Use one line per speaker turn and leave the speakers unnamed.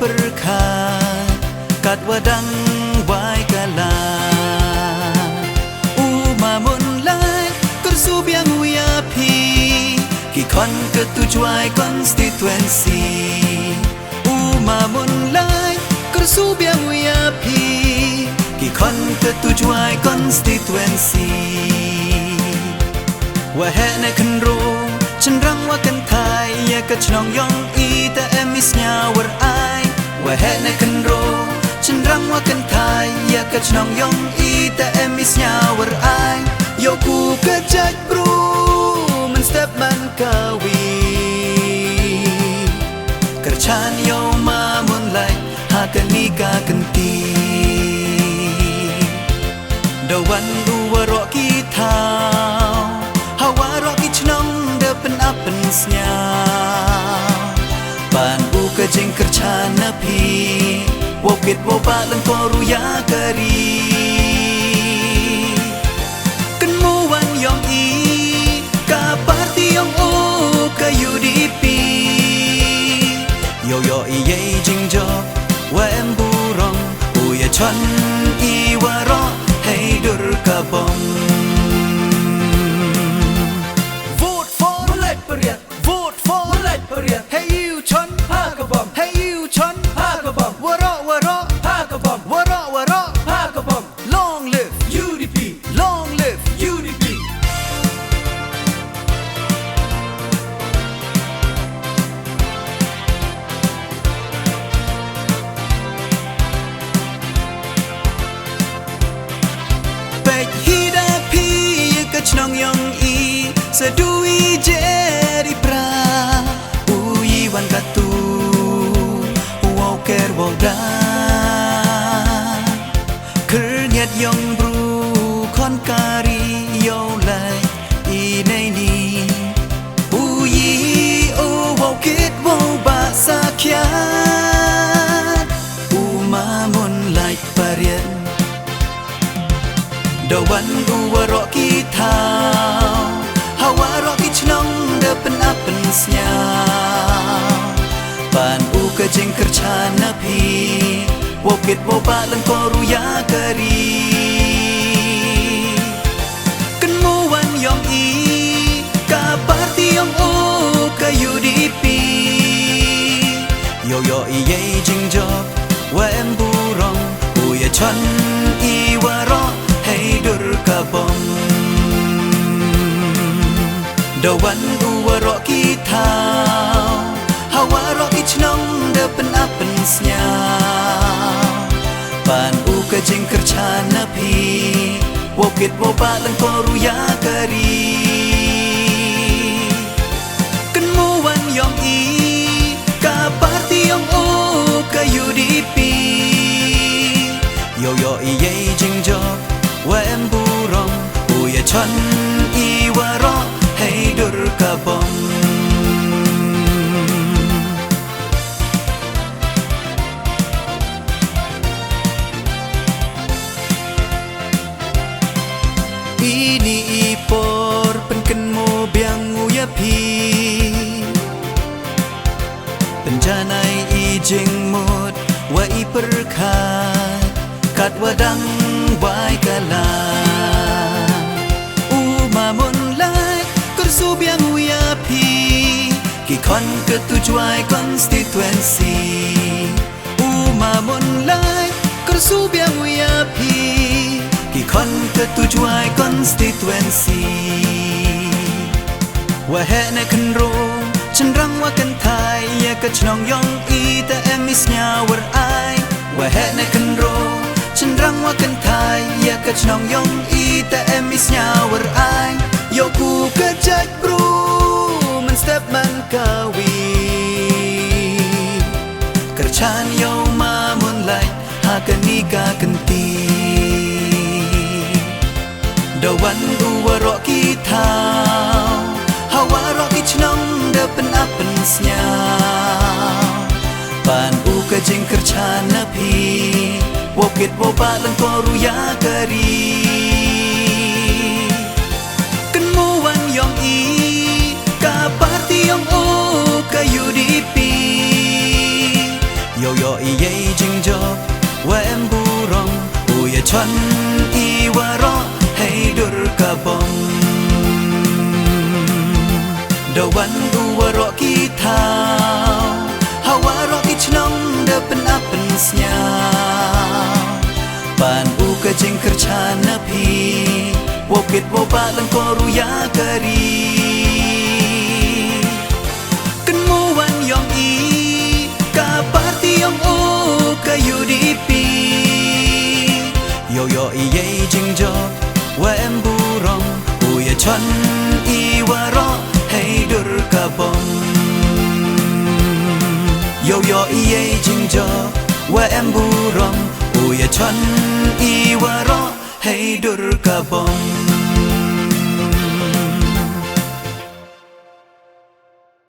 perkat kat wadang wai kala umamun lai kersubiang uyapi kikon ketujuai konstituensi umamun lai kersubiang uyapi kikon ketujuai konstituensi wahene kenro cenderang wakan thai ya kecnong yong i ta emisnya warai wahene kenro cenderang wakan thai ya kecnong yong i ta emisnya warai yoku kejat bro men step man kawi kerchan yo mamun lai hakan nikah kenti dawan dua rok kita hawa rok kicnong depan apensnya ban buka jeng kercana pi wokit woba lang koru ya kari kenmuan yong i ka parti yong o ka UDP yo yo i ye jing jo wa em burong uya chon i waro hey dur kabong vote for Mulai Periat vote for Mulai Periat hey you chon ha kabong hey you chon ha kabong waro waro ha kabong waro waro ha kabong long live UDP long live UDP Chnong yong i sedui jeri pra ui wan katu walker walda kernyat yong bru kon kari yo lai i nei ni ui o walkit wo ba sakyan umamun lai parian dawan dua rok kita hawa rok kicnong depan apensnya ban uka jeng kercana pi wokit woba lang koru ya kari kenmuan yong i ka parti yong o ka UDP yo yo i ye jing jo wa em burong uya chon i waro hey dur kabong dawan dua rok kita hawa rok kicnong depan apensnya ban uka jeng kercana pi wokit woba lang koru ya kari kenmuan yong i ka parti yong o ka UDP yo yo i ye jing jo wa em burong uya chon i waro hey dur kabong ini ipor penkenmo biang uya pi penjanai i jeng mut wa i perkat kat wadang wai kala umamun lai kersubiang uyapi kikon ketujuai konstituensi umamun lai kersubiang uyapi kikon ketujuai konstituensi wahene kenro cenderang wakan thai ya kecnong yong i ta emisnya warai wahene kenro cenderang wakan thai ya kecnong yong i ta emisnya warai yoku kejat bro men step man kawi kerchan yo mamun lai hakan nikah kenti dawan dua rok kita hawa rok kicnong depan apensnya ban uka jeng kercana pi wokit woba lang koru ya kari kenmuan yong i ka parti yong o ka UDP yo yo chon i waro hey dur kabom dawan u waro kita hawaro ki chnong de pen apen snya pan u ka jing kerja napi wokit wo ba lang ko ruya kari kan mu wan yong i ka parti yong u ka UDP yo yo i ye jing jo wa em burong u ye chon i waro hey dur kabom yo yo i ye jing jo wa em burong u ye chon i waro hey dur kabom